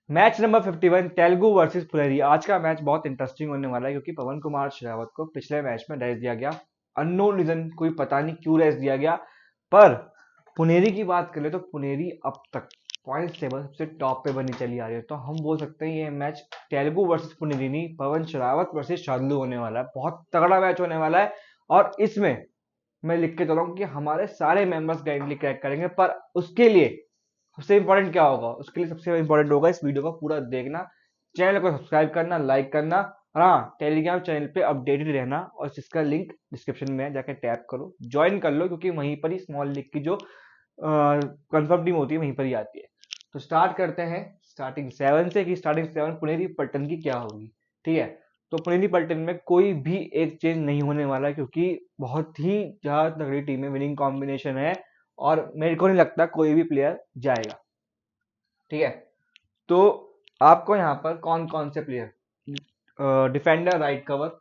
Match number 51 Telugu versus Puneri. आज का match बहुत इंटरेस्टिंग होने वाला है क्योंकि पवन कुमार शेरावत को पिछले मैच में रेस्ट दिया गया। अननोन रीजन, कोई पता नहीं क्यों रेस्ट दिया गया। पर पुनेरी की बात करें तो पुनेरी अब तक पॉइंट टेबल सबसे टॉप पे बनी चली आ रही है, तो हम बोल सकते हैं ये मैच तेलुगु वर्सेस पुनेरी नहीं, पवन शेरावत वर्सेस शार्दुल होने वाला है। बहुत तगड़ा मैच होने वाला है और इसमें मैं लिख के चला हूँ कि हमारे सारे मेंबर्स गाइडली क्रैक करेंगे। पर उसके लिए सबसे इंपॉर्टेंट क्या होगा? उसके लिए सबसे इंपॉर्टेंट होगा इस वीडियो को पूरा देखना, चैनल को सब्सक्राइब करना, लाइक करना, और हाँ, टेलीग्राम चैनल पे अपडेटेड रहना। और जिसका लिंक डिस्क्रिप्शन में है, जाकर टैप करो, ज्वाइन कर लो, क्योंकि वहीं पर ही स्मॉल लीग की जो कंफर्म टीम होती है वहीं पर ही आती है। तो स्टार्ट करते हैं स्टार्टिंग सेवन से कि स्टार्टिंग सेवन पुनेरी पल्टन की क्या होगी। ठीक है, तो पुनेरी पल्टन में कोई भी एक चेंज नहीं होने वाला है क्योंकि बहुत ही ज्यादा तगड़ी टीम है, विनिंग कॉम्बिनेशन है, और मेरे को नहीं लगता कोई भी प्लेयर जाएगा। ठीक है, तो आपको यहाँ पर कौन कौन से player, defender right cover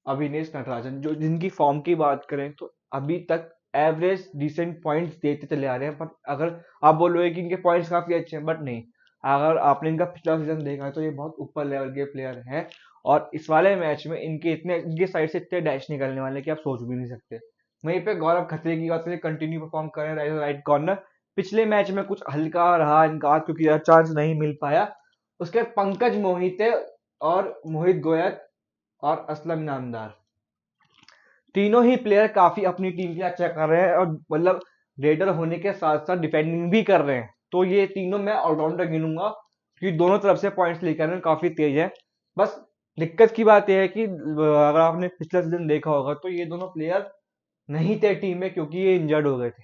Abhinesh Natarajan, जो जिनकी फॉर्म की बात करें तो अभी तक एवरेज डिसेंट पॉइंट्स देते चले आ रहे हैं। पर अगर आप बोलोगे कि इनके पॉइंट्स काफी अच्छे हैं, बट नहीं, अगर आपने इनका पिछला सीजन देखा है तो ये बहुत ऊपर लेवल के प्लेयर हैं। और इस वाले मैच में इनके साइड से इतने डैश निकलने वाले कि आप सोच भी नहीं सकते। वहीं पे गौरव खत्री की बात करें, कंटिन्यू परफॉर्म कर रहे हैं राइट कॉर्नर। पिछले मैच में कुछ हल्का रहा इनका क्योंकि चांस नहीं मिल पाया। उसके पंकज मोहिते और मोहित गोयत और असलम नामदार, तीनों ही प्लेयर काफी अपनी टीम के लिए अच्छा कर रहे हैं, और मतलब रेडर होने के साथ साथ डिफेंडिंग भी कर रहे हैं। तो ये तीनों मैं ऑलराउंडर गिनूंगा क्योंकि दोनों तरफ से पॉइंट्स लेकर आने में काफी तेज है। बस दिक्कत की बात यह है कि अगर आपने पिछला सीजन देखा होगा तो ये दोनों प्लेयर नहीं थे टीम में क्योंकि ये इंजर्ड हो गए थे।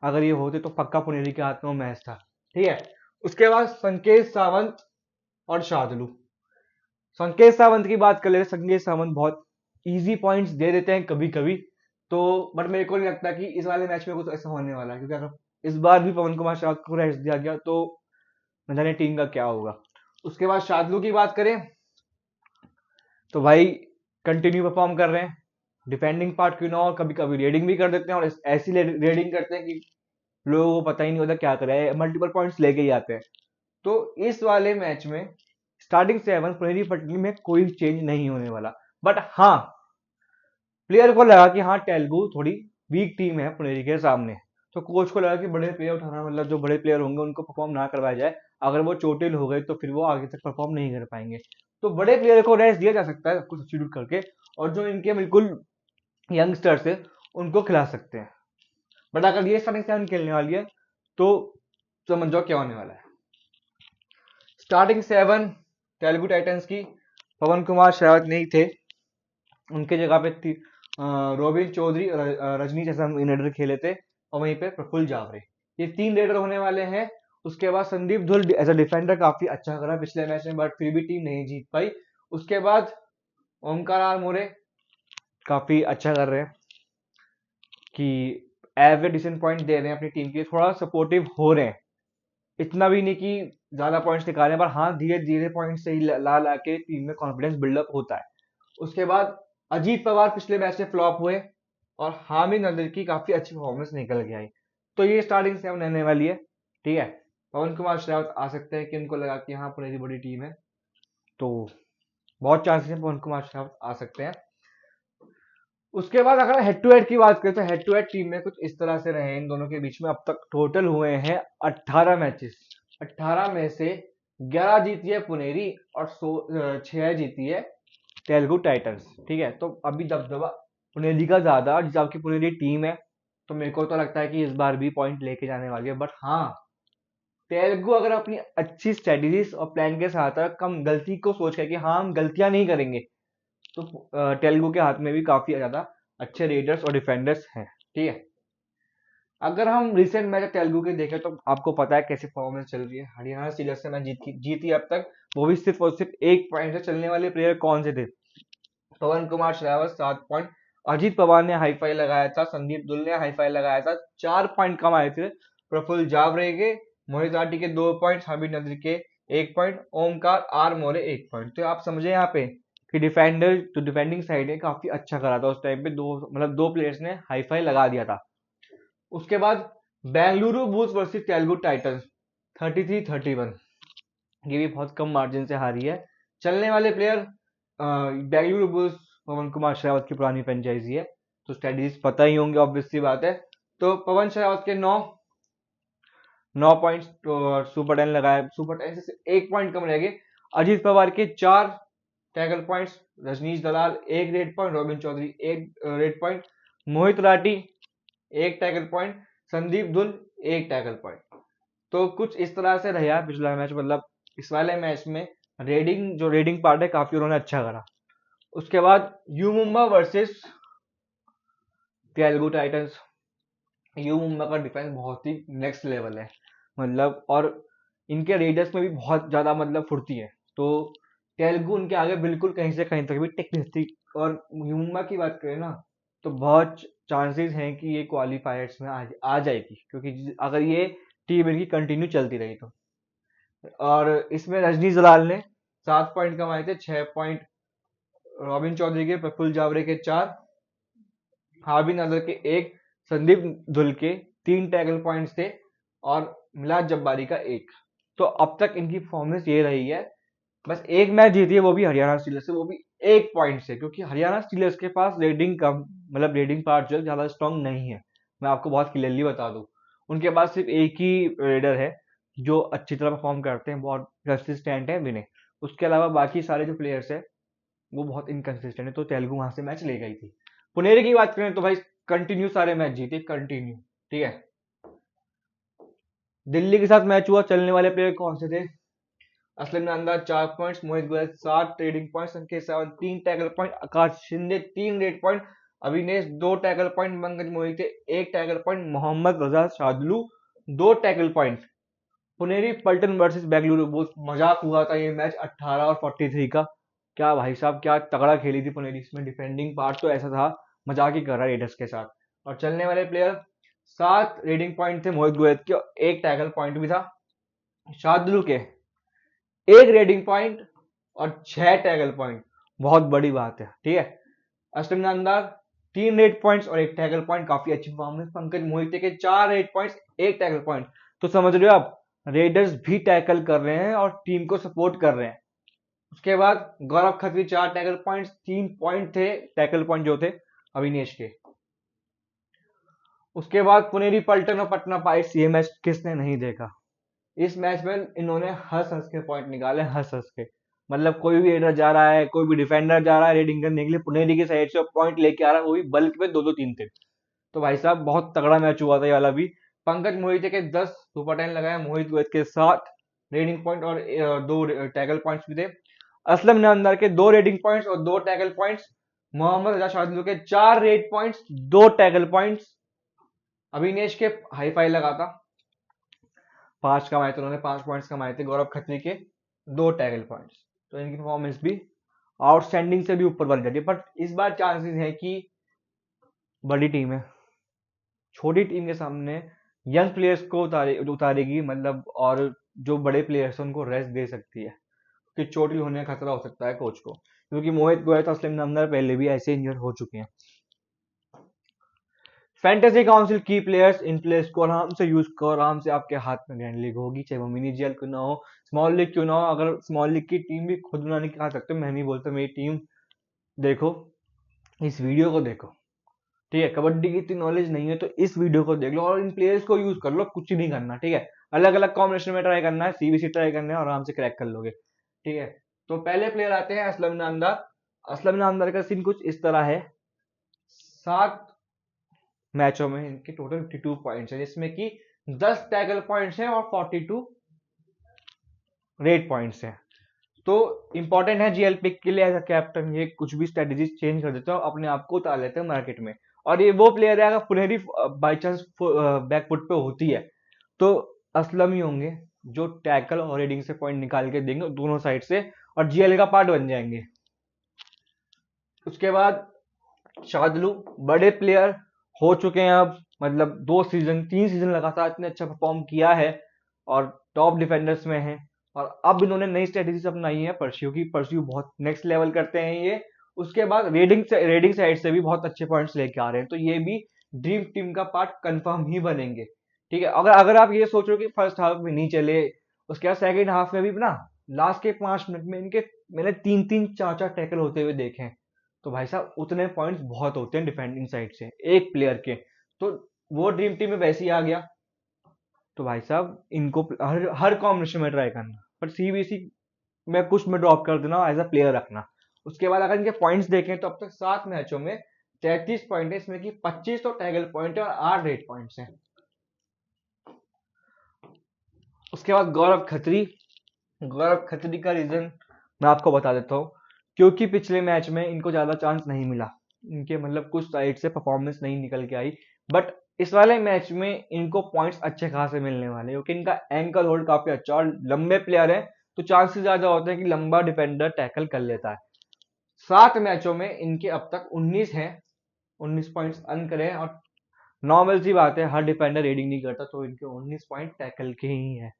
अगर ये होते तो पक्का पुनेरी के हाथ में मैच था। ठीक है, उसके बाद संकेत सावंत और शार्दुल। संकेत सावंत की बात कर ले, संकेत सावंत बहुत इजी पॉइंट्स दे देते हैं कभी कभी। तो बट मेरे को नहीं लगता कि इस वाले मैच में कुछ ऐसा होने वाला है, क्योंकि अगर इस बार भी पवन कुमार शाह को रेस्ट दिया गया तो न जाने टीम का क्या होगा। उसके बाद शार्दुल की बात करें तो भाई कंटिन्यू परफॉर्म कर रहे हैं, डिफेंडिंग पार्ट क्यों ना हो, कभी कभी रेडिंग भी कर देते हैं, और ऐसी रेडिंग करते हैं कि लोगों को पता ही नहीं होता क्या कर रहे हैं, मल्टीपल पॉइंट्स लेके ही आते हैं। तो इस वाले मैच में स्टार्टिंग सेवन पुनेरी पटनी में कोई चेंज नहीं होने वाला। बट हाँ, प्लेयर को लगा कि हाँ तेलुगु थोड़ी वीक टीम है पुनेरी के सामने, तो कोच को लगा कि बड़े प्लेयर उठाना, मतलब जो बड़े प्लेयर होंगे उनको परफॉर्म ना करवाया जाए। अगर वो चोटिल हो गए तो फिर वो आगे तक परफॉर्म नहीं कर पाएंगे। तो बड़े प्लेयर को रेस्ट दिया जा सकता है कुछ सब्स्टिट्यूट करके, और जो इनके बिल्कुल यंगस्टर्स है उनको खिला सकते हैं। बट अगर ये स्टार्टिंग सेवन खेलने वाली है तो समझ जाओ क्या होने वाला है। स्टार्टिंग सेवन तेलुगु टाइटंस की पवन कुमार शेरावत नहीं थे, उनके जगह पे थी रोबिन चौधरी, रजनी जैसा रेडर खेले थे, और वहीं पे प्रफुल्ल जावरे। ये तीन रेडर होने वाले हैं। उसके बाद संदीप धुल एज अ डिफेंडर काफी अच्छा करा पिछले मैच में, बट फिर भी टीम नहीं जीत पाई। उसके बाद ओमकार आर मोरे काफी अच्छा कर रहे हैं कि एवरेज डिसेंट पॉइंट दे रहे हैं अपनी टीम के, थोड़ा सपोर्टिव हो रहे हैं। इतना भी नहीं कि ज्यादा पॉइंट्स निकाले, पर हाँ धीरे धीरे पॉइंट से ही ला ला के टीम में कॉन्फिडेंस बिल्डअप होता है। उसके बाद अजीत पवार पिछले मैच में फ्लॉप हुए, और हामिद नदीर की काफी अच्छी परफॉर्मेंस निकल के आई। तो ये स्टार्टिंग से रहने वाली है। ठीक है, पवन कुमार शेरावत आ सकते हैं कि उनको लगा कि हाँ पुनेरी बड़ी टीम है, तो बहुत चांसेस है पवन कुमार शेरावत आ सकते हैं। उसके बाद अगर हेड टू हेड की बात करें तो हेड टू हेड टीम में कुछ इस तरह से रहे इन दोनों के बीच में। अब तक टोटल हुए हैं 18 मैचेस। 18 में से 11 जीती है पुनेरी और 6 जीती है तेलुगु टाइटंस। ठीक है, तो अभी दबदबा पुनेरी का ज्यादा, और जिस आपकी पुनेरी टीम है तो मेरे को तो लगता है कि इस बार भी पॉइंट लेके जाने वाली है। बट हाँ, तेलुगु अगर अपनी अच्छी स्ट्रेटेजीज और प्लान के साथ कम गलती को सोच के कि हाँ हम गलतियां नहीं करेंगे, तो तेलुगु के हाथ में भी काफी ज्यादा अच्छे रेडर्स और डिफेंडर्स हैं। ठीक है, अगर हम रिसेंट मैच तेलुगु के देखें तो आपको पता है कैसी परफॉर्मेंस चल रही है। हरियाणा सीरियस से मैच जीती अब तक, वो भी सिर्फ और सिर्फ एक पॉइंट से। चलने वाले प्लेयर कौन से थे? पवन कुमार शेरावत 7 पॉइंट, अजीत पवार ने हाईफाई लगाया था, संदीप दुल ने हाईफाई लगाया था, 4 पॉइंट कम आए थे। प्रफुल्ल जावरे के, मोहित आटी के 2 पॉइंट, हामिद नदीर के 1 point, Omkar R More 1 point. तो आप समझे यहाँ पे कि डिफेंडर जो डिफेंडिंग साइड है काफी अच्छा करा था उस टाइम पे, दो मतलब दो प्लेयर्स ने हाईफाई लगा दिया था। उसके बाद Bengaluru bulls versus Telugu Titans 33-31, ये भी बहुत कम मार्जिन से हारी है। चलने वाले प्लेयर बेंगलुरु बुल्स पवन कुमार शेरावत की पुरानी फ्रेंचाइजी है, तो स्ट्रेटजीज पता ही होंगे, ऑब्वियस सी बात है। तो पवन शेरावत के 9 पॉइंट्स, तो सुपर 10 लगाए, सुपर 10 से 1 पॉइंट कम रह गए। अजीत पवार के 4 tackle points, Rajnish Dalal 1 raid point, Robin Chaudhary 1 raid point, Mohit Rathi 1 tackle point, Sandeep Dhull 1 tackle point. तो कुछ इस तरह से रहा पिछला मैच, मतलब इस वाले मैच में रेडिंग पार्ट है काफी उन्होंने अच्छा करा। उसके बाद you Mumba versus Telugu Titans. You Mumba का डिफेंस बहुत ही नेक्स्ट लेवल है, मतलब, और इनके रेडर्स में भी बहुत ज्यादा मतलब फुर्ती है। तो तेलुगु उनके आगे बिल्कुल कहीं से कहीं तक भी टिक नहीं सकती। और यू मुंबा की बात करें ना, तो बहुत चांसेस हैं कि ये क्वालिफायर्स में आ जाएगी, क्योंकि अगर ये टीम इनकी कंटिन्यू चलती रही तो। और इसमें रजनीश दलाल ने 7 पॉइंट कमाए थे, 6 पॉइंट रॉबिन चौधरी के, प्रफुल्ल जावरे के 4, हार्बिन अदर के 1, संदीप धुल के 3 टैकल पॉइंट्स थे, और मिलाद जब्बारी का 1। तो अब तक इनकी परफॉर्मेंस ये रही है। बस एक मैच जीती है, वो भी हरियाणा स्टीलर्स से, वो भी 1 पॉइंट से, क्योंकि हरियाणा स्टीलर्स के पास रेडिंग कम, मतलब रेडिंग पार्ट जो है ज्यादा स्ट्रॉन्ग नहीं है। मैं आपको बहुत क्लियरली बता दूं, उनके पास सिर्फ एक ही रेडर है जो अच्छी तरह परफॉर्म करते हैं, बहुत कंसिस्टेंट है विनय। उसके अलावा बाकी सारे जो प्लेयर्स है वो बहुत इनकंसिस्टेंट है, तो तेलुगु वहां से मैच ले गई थी। पुनेरी की बात करें तो भाई कंटिन्यू सारे मैच जीते, कंटिन्यू, ठीक है। दिल्ली के साथ मैच हुआ, चलने वाले प्लेयर कौन से थे? Aslam Nanda 4 points, Mohit Goyal 7 trading points, Sanket Sawant 3 tackle point, Akash Shinde 3 raid point, Avinesh 2 tackle point, Pankaj Mohite 1 tackle point, Mohammad Reza Shadloui 2 tackle point. Puneri Paltan versus Bengaluru Bulls, मजाक हुआ था ये मैच 18 और 43 का। क्या भाई साहब, क्या तगड़ा खेली थी पुनेरी, इसमें डिफेंडिंग पार्ट तो ऐसा था मजाक ही कर रहा है रेडर्स के साथ। और चलने वाले प्लेयर 7 रेडिंग पॉइंट थे मोहित गोयल के, 1 टैकल पॉइंट भी था। शादलू के 1 रेडिंग पॉइंट और 6 टैकल पॉइंट, बहुत बड़ी बात है, ठीक है। अश्विन नंदार 3 रेड पॉइंट्स और 1 टैकल पॉइंट, काफी अच्छी परफॉर्मेंस। पंकज मोहिते के 4 रेड पॉइंट्स, 1 टैकल पॉइंट। तो समझ रहे हो आप, रेडर्स भी टैकल कर रहे हैं और टीम को सपोर्ट कर रहे हैं। उसके बाद गौरव खत्री 4 टैकल पॉइंट्स, 3 पॉइंट थे टैकल पॉइंट जो थे अविनेश के। उसके बाद पुनेरी पल्टन और पटना पाइरेट्स, ये मैच किसने नहीं देखा? इस मैच में इन्होंने हंस हंस के पॉइंट निकाले, हंस हंस के, मतलब कोई भी रेडर जा रहा है, कोई भी डिफेंडर जा रहा है रेडिंग करने के लिए, पुनेरी की साइड से पॉइंट लेके आ रहा है, वो भी बल्क में 2-2 3-3। तो भाई साहब बहुत तगड़ा मैच हुआ था ये वाला भी। पंकज मोहिते के 10 सुपर 10 लगाए, मोहित गोयल के 7 रेडिंग पॉइंट और 2 टैकल पॉइंट्स भी थे। असलम नामदार के 2 रेडिंग पॉइंट्स और 2 tackle points. Mohammad Reza Shadloo के 4 red points, 2 tackle points. Avinesh के हाई फाई लगा था, 5 कमाए थे उन्होंने, 5 पॉइंट्स कमाए थे। गौरव खत्री के 2 टैकल पॉइंट्स। तो इनकी परफॉर्मेंस भी आउटस्टैंडिंग से भी ऊपर वाली जाती है, बट इस बार चांसेस है कि बड़ी टीम है, छोटी टीम के सामने यंग प्लेयर्स को उतारेगी, मतलब, और जो बड़े प्लेयर्स हैं उनको रेस्ट दे सकती है, कि चोटिल होने का खतरा हो सकता है कोच को, क्योंकि मोहित गोयल और असलम नामदार पहले भी ऐसे इंजर हो चुके हैं। फैंटेसी काउंसिल की प्लेयर्स इन प्लेयर्स को आराम से यूज करो, आराम से आपके हाथ में ग्रैंड लीग होगी, चाहे वो मिनी जीएल क्यों ना हो, स्मॉल लीग क्यों ना हो। अगर स्मॉल लीग की टीम भी खुद बनाने की आ सकते हो, मैं नहीं बोलता मेरी टीम देखो, इस वीडियो को देखो, ठीक है। कबड्डी की इतनी नॉलेज नहीं है तो इस वीडियो को देख लो और इन प्लेयर्स को यूज कर लो, कुछ नहीं करना, ठीक है। अलग अलग कॉम्बिनेशन में ट्राई करना है, सीबीसी ट्राई करना है और आराम से क्रैक कर लोगे, ठीक है। तो पहले प्लेयर आते हैं असलम नामदार। असलम नामदार का सीन कुछ इस तरह है, 7 मैचों में इनके टोटल 52 पॉइंट्स है, जिसमें कि 10 टैकल पॉइंट्स हैं और 42 रेड पॉइंट्स हैं। तो इंपॉर्टेंट है जीएल पिक के लिए एज अ कैप्टन, ये कुछ भी स्ट्रेटेजी चेंज कर देते हो, अपने आप को उतार लेते हैं मार्केट में। और ये वो प्लेयर है, अगर पुनेरी बाई चांस बैकफुट पे होती है तो असलम ही होंगे जो टैकल और रेडिंग से पॉइंट निकाल के देंगे दोनों साइड से, और जीएल का पार्ट बन जाएंगे। उसके बाद शादलू बड़े प्लेयर हो चुके हैं अब, मतलब 3 सीजन लगातार इतने अच्छा परफॉर्म किया है और टॉप डिफेंडर्स में है। और अब इन्होंने नई स्ट्रेटेजीज अपनाई है परस्यू की, परस्यू बहुत नेक्स्ट लेवल करते हैं ये। उसके बाद रेडिंग साइड से भी बहुत अच्छे पॉइंट्स लेके आ रहे हैं, तो ये भी ड्रीम टीम का पार्ट कंफर्म ही बनेंगे, ठीक है। अगर अगर आप ये सोचो कि फर्स्ट हाफ में नहीं चले, उसके बाद सेकंड हाफ में भी ना लास्ट के 5 मिनट में इनके मैंने 3-3 4-4 टैकल होते हुए देखे हैं। तो भाई साहब उतने पॉइंट्स बहुत होते हैं डिफेंडिंग साइड से एक प्लेयर के। तो वो ड्रीम टीम में वैसे ही आ गया। तो भाई साहब इनको हर कॉम्बिनेशन में ट्राई करना, पर सीबीसी में कुछ में ड्रॉप कर देना, एज अ प्लेयर रखना। उसके बाद अगर इनके पॉइंट्स देखें तो अब तक 7 मैचों में 33 पॉइंट है, इसमें कि 25 तो टैगल पॉइंट है और 8 रेट पॉइंट्स हैं। उसके बाद गौरव खत्री का रीजन मैं आपको बता देता हूँ, क्योंकि पिछले मैच में इनको ज्यादा चांस नहीं मिला, इनके मतलब कुछ साइड से परफॉर्मेंस नहीं निकल के आई। बट इस वाले मैच में इनको पॉइंट्स अच्छे खासे मिलने वाले, क्योंकि इनका एंकल होल्ड काफी अच्छा और लंबे प्लेयर है, तो चांसेस ज्यादा होते हैं कि लंबा डिफेंडर टैकल कर लेता है। 7 मैचों में इनके अब तक 19 हैं, 19 पॉइंट्स अर्न करे हैं, और नॉर्मल सी बात है हर डिफेंडर रेडिंग नहीं करता, तो इनके 19 पॉइंट टैकल के ही है।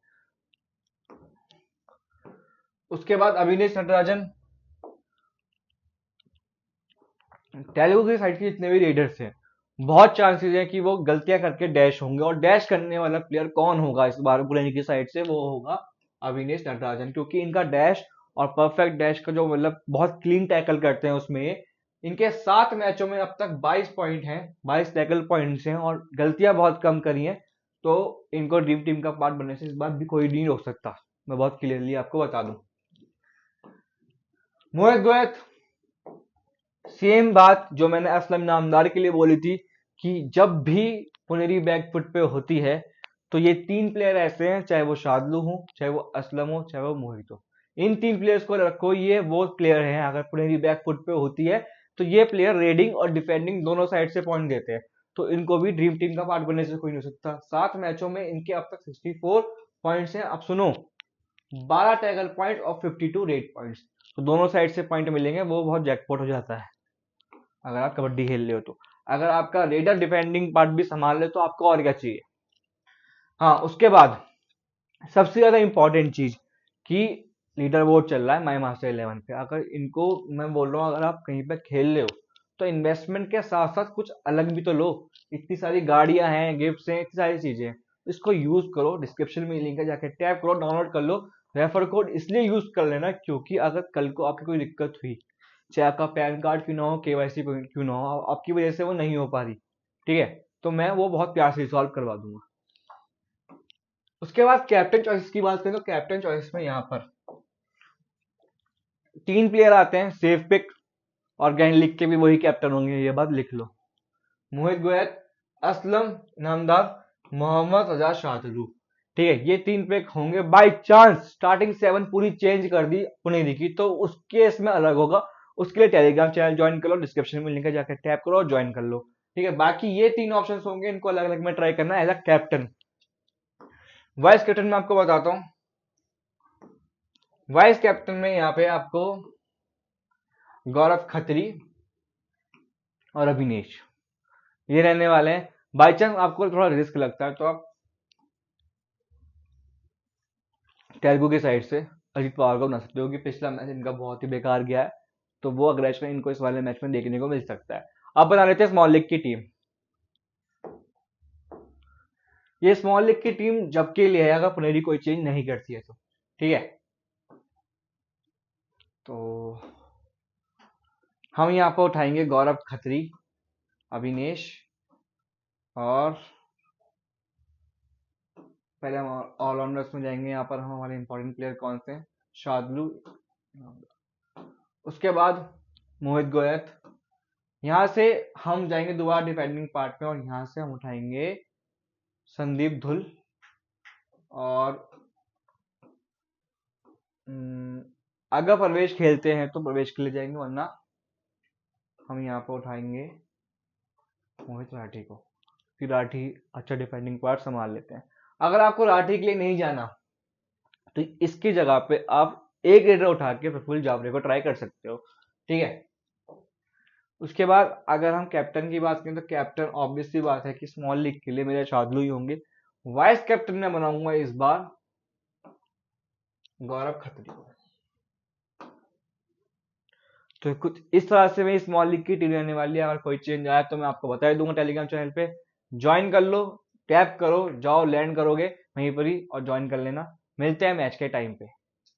उसके बाद अविनेश नटराजन, तेलुगु की साइड के जितने भी रेडर्स हैं, बहुत चांसेस है कि वो गलतियां करके डैश होंगे, और डैश करने वाला प्लेयर कौन होगा इस बार पुणे की साइड से, वो होगा अविनेश नटराजन। क्योंकि इनका डैश और परफेक्ट डैश का जो मतलब बहुत क्लीन टैकल करते हैं उसमें, इनके 7 मैचों में अब तक 22 पॉइंट हैं, 22 टैकल पॉइंट्स हैं, और गलतियां बहुत कम करी हैं। तो इनको ड्रीम टीम का पार्ट बनने से इस बार भी कोई नहीं रोक सकता, मैं बहुत क्लियरली आपको बता दूं। मोहित गोयत, सेम बात जो मैंने असलम नामदार के लिए बोली थी, कि जब भी पुनेरी बैकफुट पे होती है तो ये 3 प्लेयर ऐसे हैं, चाहे वो शादलू हो, चाहे वो असलम हो, चाहे वो मोहित हो, इन 3 प्लेयर्स को रखो, ये वो प्लेयर हैं अगर पुनेरी बैकफुट पे होती है तो ये प्लेयर रेडिंग और डिफेंडिंग दोनों साइड से पॉइंट देते हैं। तो इनको भी ड्रीम टीम का पार्ट बनने से कोई नहीं हो सकता। 7 मैचों में इनके अब तक 64 पॉइंट्स हैं। अब सुनो, 12 टैगल पॉइंट और 52 रेट पॉइंट्स, तो दोनों साइड से पॉइंट मिलेंगे, वो बहुत जैकपॉट हो जाता है अगर आप कबड्डी खेल रहे हो तो। अगर आपका रेडर डिफेंडिंग पार्ट भी संभाल ले तो आपको और क्या चाहिए। हाँ, उसके बाद सबसे ज्यादा इंपॉर्टेंट चीज कि लीडर बोर्ड चल रहा है माई मास्टर 11 पे, अगर इनको मैं बोल रहा हूँ अगर आप कहीं पे खेल रहे हो तो इन्वेस्टमेंट के साथ साथ कुछ अलग भी तो लो। इतनी सारी गाड़ियां हैं, गिफ्ट्स हैं, इतनी सारी चीजें हैं, इसको यूज करो। डिस्क्रिप्शन में लिंक है, जाके टैप करो, डाउनलोड कर लो। रेफर कोड इसलिए यूज कर लेना क्योंकि अगर कल को आपकी कोई दिक्कत हुई, चाहे आपका पैन कार्ड क्यों ना हो, केवाईसी क्यों ना हो, आपकी वजह से वो नहीं हो पा रही, ठीक है, तो मैं वो बहुत प्यार से रिजॉल्व करवा दूंगा। उसके बाद कैप्टन चॉइस की बात करें तो कैप्टन चॉइस में यहाँ पर 3 प्लेयर आते हैं, सेफ पिक, और गैंग लिख के भी वही कैप्टन होंगे, ये बात लिख लो। मोहित गोयत, असलम नामदार, मोहम्मद रजा शाहतलू, ठीक है, ये 3 पिक होंगे। बाई चांस स्टार्टिंग 7 पूरी चेंज कर दी पुनेरी की तो उस केस में अलग होगा, उसके लिए टेलीग्राम चैनल ज्वाइन कर लो, डिस्क्रिप्शन में लिंक है, जाकर टैप करो और ज्वाइन कर लो, ठीक है। बाकी ये 3 ऑप्शंस होंगे, इनको अलग अलग में ट्राई करना as a captain. Vice captain में आपको बताता हूँ, वाइस कैप्टन में यहाँ पे आपको गौरव खत्री और अभिनेश ये रहने वाले हैं। बाई चांस आपको थोड़ा रिस्क लगता है तो आप तेलुगु की साइड से अजीत पवार को बना सकते हो, कि पिछला मैच इनका बहुत ही बेकार गया है, तो वो अग्रेशन इनको इस वाले मैच में देखने को मिल सकता है। अब बना लेते हैं स्मॉल लीग की टीम। ये स्मॉल लीग की टीम जब के लिए है, अगर पुनेरी कोई चेंज नहीं करती है तो, ठीक है। तो हम यहाँ पर उठाएंगे गौरव खत्री, अभिनेश, और पहले हम ऑलराउंडर्स में जाएंगे। यहाँ पर हम हमारे इंपॉर्टेंट प्लेयर कौन से हैं, शादलू, उसके बाद मोहित गोयत। यहाँ से हम जाएंगे दोबारा डिफेंडिंग पार्ट में, और यहाँ से हम उठाएंगे संदीप धुल, और अगर प्रवेश खेलते हैं तो प्रवेश के लिए जाएंगे, वरना हम यहाँ पर उठाएंगे मोहित राठी को, कि राठी अच्छा डिफेंडिंग पार्ट संभाल लेते हैं। अगर आपको राठी के लिए नहीं जाना तो इसकी जगह पे आप एक रेडर उठा के प्रफुल्ल जावरे को ट्राई कर सकते हो, ठीक है। उसके बाद अगर हम कैप्टन की बात करें तो कैप्टन ऑब्वियस सी बात है कि स्मॉल लीग के लिए मेरे शादलू ही होंगे। वाइस कैप्टन में बनाऊंगा इस बार गौरव खत्री को। तो कुछ इस तरह से मेरी स्मॉल लीग की टीम रहने वाली है। अगर कोई चेंज आया तो मैं आपको बता ही दूंगा टेलीग्राम चैनल पे, ज्वाइन कर लो, टैप करो, जाओ लैंड करोगे वहीं पर ही और ज्वाइन कर लेना। मिलते हैं मैच के टाइम पे।